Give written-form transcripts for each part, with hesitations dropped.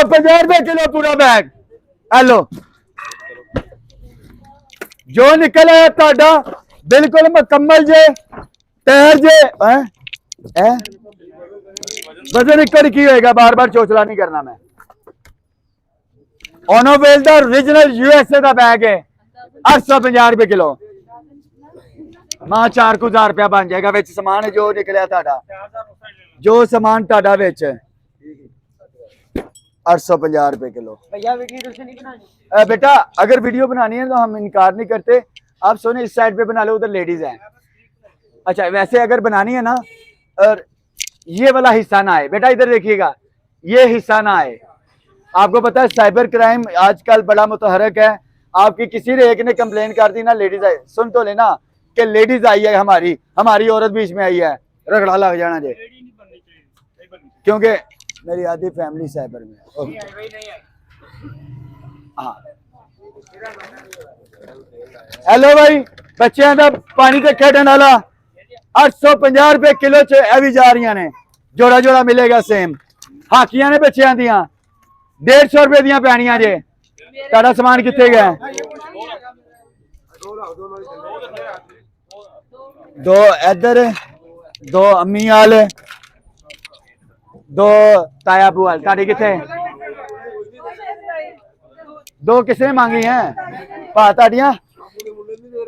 850 kilo पूरा bag. Hello जो निकल आया ਤੁਹਾਡਾ बिल्कुल मुकम्मल जे तैयार जे वजन एक की होएगा, बार बार चोचला नहीं करना मैं। ओनोवेल का ओरिजिनल यूएसए का बैग है 850 रुपए किलो। मां 4,000 रुपया बन जाएगा। विच समान है जो निकलिया ਤੁਹਾਡਾ, जो समान ਤੁਹਾਡਾ विच 850 रुपए किलो। भैया वीडियो नहीं बनानी बेटा, अगर वीडियो बनानी है तो हम इनकार नहीं करते। आप सोने इस साइड पे बना लो, उधर लेडीज हैं। अच्छा वैसे अगर बनानी है ना, और ये वाला हिस्सा ना आए बेटा, इधर देखिएगा, ये हिस्सा ना आए। आपको पता है साइबर क्राइम आजकल बड़ा मुतहरक है। आपकी किसी ने एक ने कंप्लेन कर दी ना, लेडीज आई, सुन तो लेना कि लेडीज आई है, हमारी औरत बीच में आई है, रगड़ा लग जाना जे, क्योंकि मेरी आधी फैमिली साइबर में है। हाँ हेलो भाई, बच्चों का पानी से खेडन वाला 850 रुपए किलो च भी जा रही ने, जोड़ा जोड़ा मिलेगा सेम। हाकियां ने बच्चों दियां 150 रुपए दियां पैनियां जे। ताड़ा समान कितने गया? दो इधर, दो अम्मी आल, दो ताया बुआल। ताड़ी कितने? दो किसने मांगी हैं? भा ताड़ियां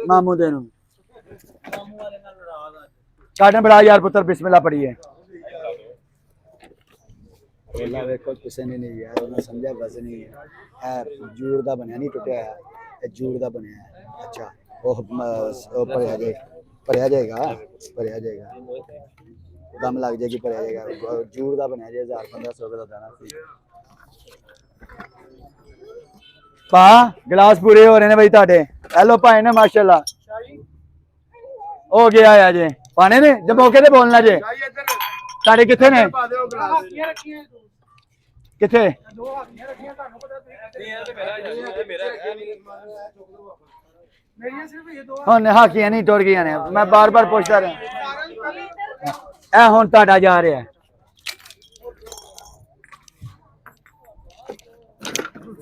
मामू दे काटन बड़ा यार पुत्र, बिस्मिल्लाह पढ़िए। वेखो किसी ने नहीं यार, उन्हें समझा वजन नहीं है, जूड़ का बनया नहीं, टुटिया है, जूड़ का बनया है। अच्छा वो भरिया जाएगा, दम लग जाएगी, भरिया जाएगा, जूड़ का बनया जाए। 1,000-1,500 रुपए का दाना। पा गिलास पूरे हो रहे हैं भाई ताड़े। हेलो भाई ने माशाल्लाह हो गया है जे पाने ने, जब मौके ते बोलना जे। ताड़े किथे ने? किथे? हुन हाकियां नहीं टुर गई ने, मैं बार बार पूछता रहा। ए हुन ताड़ा जा रहा है।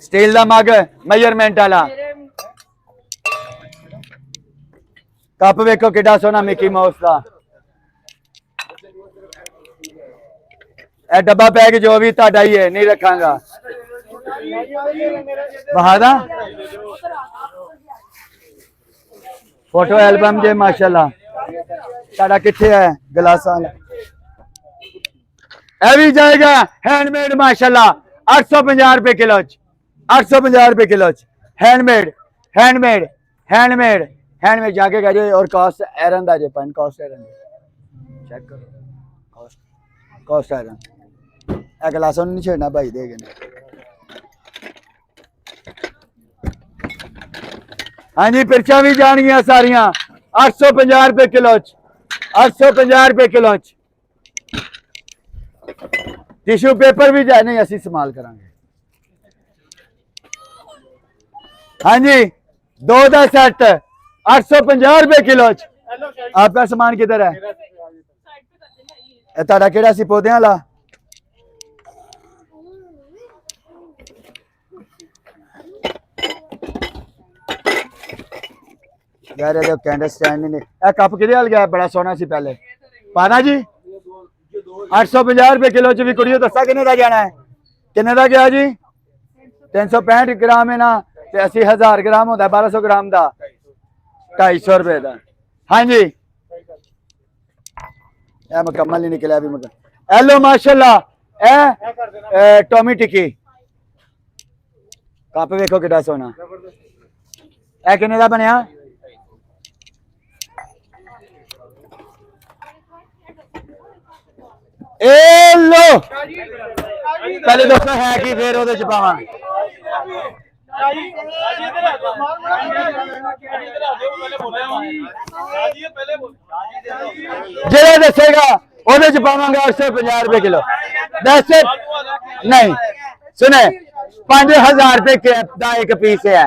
स्टील का मग मेजरमेंट वाला कप वेखो किड्डा सोहना मिकी माउस का। ए डब्बा पैक जो भी ताड़ा ही है, नहीं रखांगा। बहादा फोटो एल्बम जे माशाल्लाह। ताड़ा किथे है गिलासा? ए भी जाएगा हैंडमेड माशाल्लाह 850 रुपए किलो, 850 रुपए kilo handmade, handmade, handmade, handmade जाके कह। और कॉस्ट आयरन का जे पेन, कॉस्ट आयरन चेक करो, कॉस्ट आयरन। ए गिलास नहीं छेड़ना भाई, दे गए। हाँ जी पिरचा भी जानिया सारिया 850 रुपए किलो, 850 रुपए किलो। टिश्यू पेपर भी जाए नहीं, असी इस्तेमाल करांगे। हाँ जी 2 का सैट 850 रुपए किलो। आपका सामान किधर है? ताड़ा केड़ा सी पौधे वाला? यार ये कैंडल स्टैंड नहीं। ए कप किदे हाल गया? बड़ा सोना सी पहले पाना जी। 850 रुपए किलो च भी कुड़ियों दसा किन्ने का जाना है? किन्ने का गया जी? 365 ग्राम है ना, 80,000 ग्राम होता है, 1200 ग्राम का 250 रुपए का। हाँ जी ए मुकम्मल नहीं निकला अभी मतलब। हेलो माशाल्लाह ए टॉमी टिक्की कप वेखो किड्डा सोना। ए किन्ने का बनया? ए लो पहले दोस्तों है कि फिर ਉਹਦੇ ਚ ਪਾਵਾਂਗੇ। ਜਿਹੜਾ ਦੱਸੇਗਾ ਉਹਦੇ ਚ ਪਾਵਾਂਗੇ 850 रुपए किलो। वैसे नहीं सुने 5,000 रुपए का एक पीस है।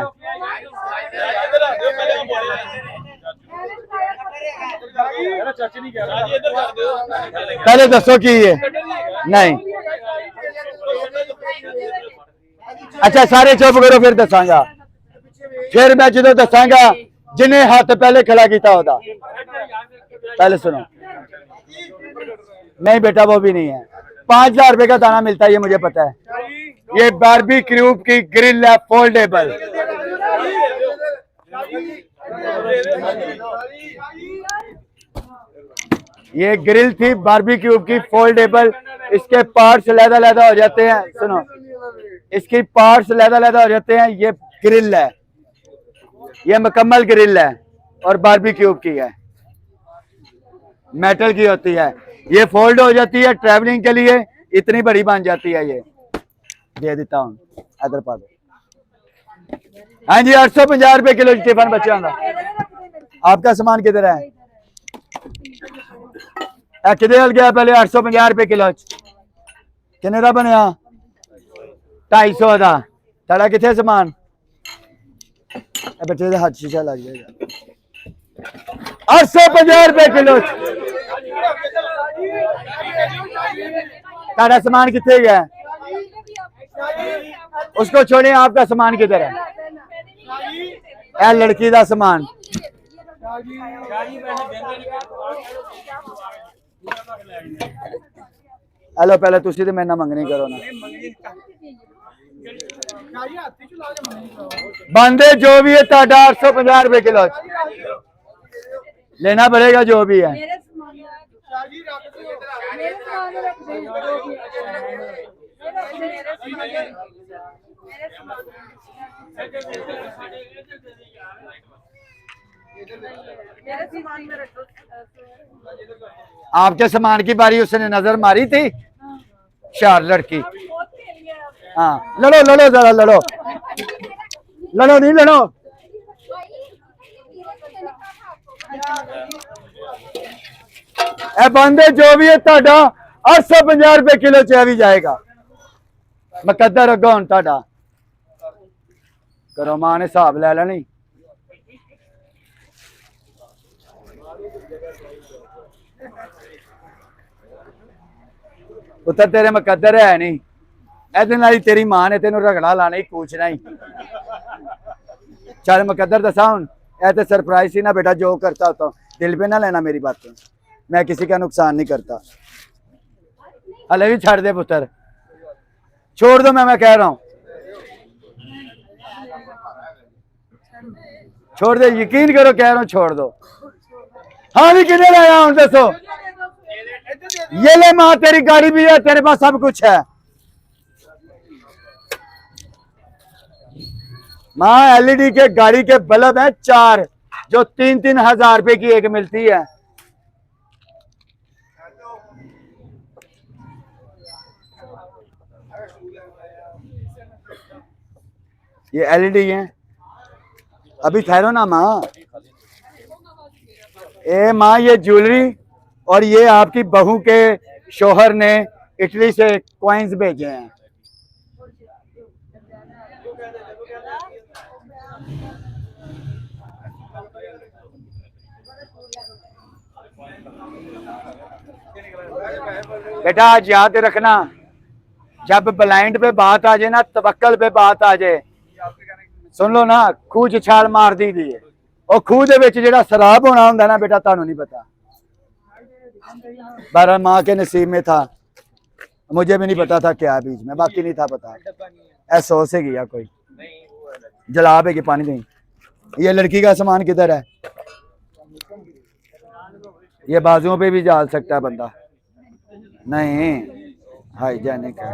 पहले दसो की है नहीं अच्छा सारे चुप करो फिर दसांगा, फिर मैं जो दसांगा जिन्हें हाथ पहले खड़ा किया होता। पहले सुनो, नहीं बेटा वो भी नहीं है। 5,000 रुपए का दाना मिलता है, ये मुझे पता है। ये बारबेक्यू की ग्रिल है, फोल्डेबल। ये ग्रिल थी बारबेक्यू की फोल्डेबल। इसके पार्ट्स लहदा हो जाते हैं। सुनो, इसकी पार्ट्स लहदा हो जाते हैं। ये ग्रिल है, ये मुकम्मल ग्रिल है और बारबेक्यू की है, मेटल की होती है। ये फोल्ड हो जाती है ट्रैवलिंग के लिए, इतनी बड़ी बन जाती है। ये दे देता हूँ, इधर पा दो। हाँ जी, 850 रुपए किलो टिफन बच्चों का। आपका सामान किधर है? किधर हल गया पहले? 850 रुपए किलो किन्ने का बनया? 250 का। ताड़ा किथे समान? बच्चे हाथ शीशा लग जाएगा। 850 रुपए किलो। ताड़ा सामान किथे गया? उसको छोड़िए, आपका सामान किधर है? ए लड़की का सामान। हेलो, पहले तुसी ते मेरे ना मंगनी करो ना। बंदे जो भी है ताड़ा 850 रुपए किलो लेना पड़ेगा, जो भी है। आपके सामान की बारी उसने नजर मारी थी, शार लड़की। हाँ, लड़ो लड़ो जरा, लड़ो लड़ो, नहीं लड़ो। ए बंदे जो भी है ताड़ा 850 रुपए किलो च भी जाएगा। मुकद्दर अगो हुण ताड़ा करो, मां ने हिसाब लै लैनी। पुत्तर तेरे मुकद्दर है नहीं, एदे नाल ही तेरी मां ने तेनू रगड़ा लाना ही, पूछना ही। चल मुकद्दर दसा हुण, ए ते सरप्राइज ही ना बेटा, जो करता होता हूं दिल पे ना लेना मेरी बातें। मैं किसी का नुकसान नहीं करता। हले भी छड़ दे पुत्र, छोड़ दो। मैं कह रहा हूं छोड़ दे, यकीन करो कह रहा हूं छोड़ दो। हाँ भी किधर आया हूं दसो? ये ले मां, तेरी गाड़ी भी है, तेरे पास सब कुछ है। मां एलईडी के गाड़ी के बल्ब है 4, जो 3-3 हजार रुपए की एक मिलती है। ये एलईडी है। अभी ठहरो ना माँ। ए माँ, ये ज्वेलरी और ये आपकी बहू के शोहर ने इटली से कॉइन्स भेजे हैं। बेटा आज याद रखना, जब ब्लाइंड पे बात आ जाए ना, तवक्कल पे बात आ जाए, सुन लो ना, खूह च छाल मार दी दी है। और खूह दे विच जेड़ा शराब होना हुंदा ना बेटा, तानू नहीं पता। 12 माँ के नसीब में था, मुझे भी नहीं पता था क्या बीच में, बाकी नहीं था पता। ऐसा से गया कोई जलाब है कि पानी नहीं। ये लड़की का सामान किधर है? ये बाजुओं पे भी डाल सकता है बंदा, नहीं हाइजेनिक है।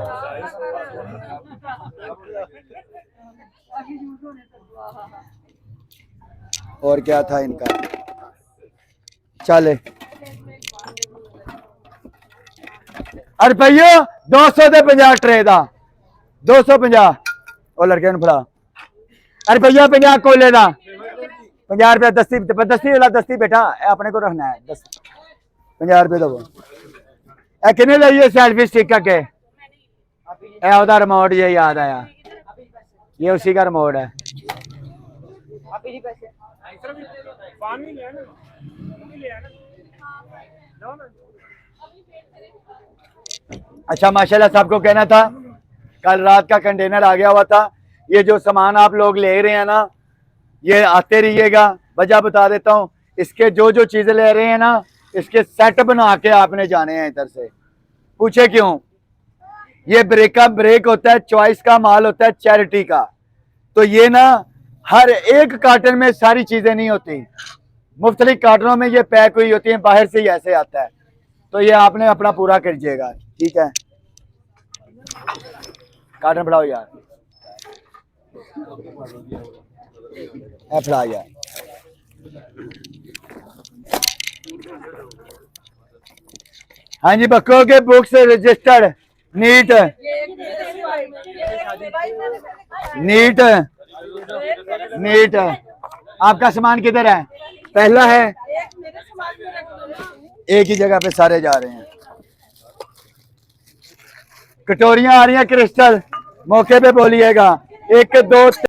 और क्या था इनका? चले रुपये 200 दे 50 ट्रे का 250। और लड़के फड़ा रुपया 50 कोयले का 50 रुपया। दस्ती दस्ती वाला दस्ती बेटा अपने को रखना है। 50 रुपये दो। किन्ने लाइए सेल्फी स्टिक के? ओदा रिमोट, ये याद आया, ये उसी का रिमोट है। अच्छा माशाल्लाह, सबको कहना था कल रात का कंटेनर आ गया हुआ था। ये जो सामान आप लोग ले रहे हैं ना, ये आते रहिएगा। वजह बता देता हूँ, इसके जो जो चीजें ले रहे हैं ना, इसके सेट बना के आपने जाने हैं इधर से। पूछे क्यों? ये ब्रेक होता है, चॉइस का माल होता है, चैरिटी का। तो ये ना हर एक कार्टन में सारी चीजें नहीं होती, मुख्तलिफ कार्टनों में ये पैक हुई होती है, बाहर से ही ऐसे आता है। तो ये आपने अपना पूरा करिएगा, ठीक है। कार्टन बढ़ाओ यार, फड़ा यार। हाँ जी, बक्को के books registered, NEET NEET NEET. आपका सामान किधर है? पहला है, एक ही जगह पे सारे जा रहे हैं। कटोरियां आ रही हैं क्रिस्टल, मौके पे बोलिएगा। 1 2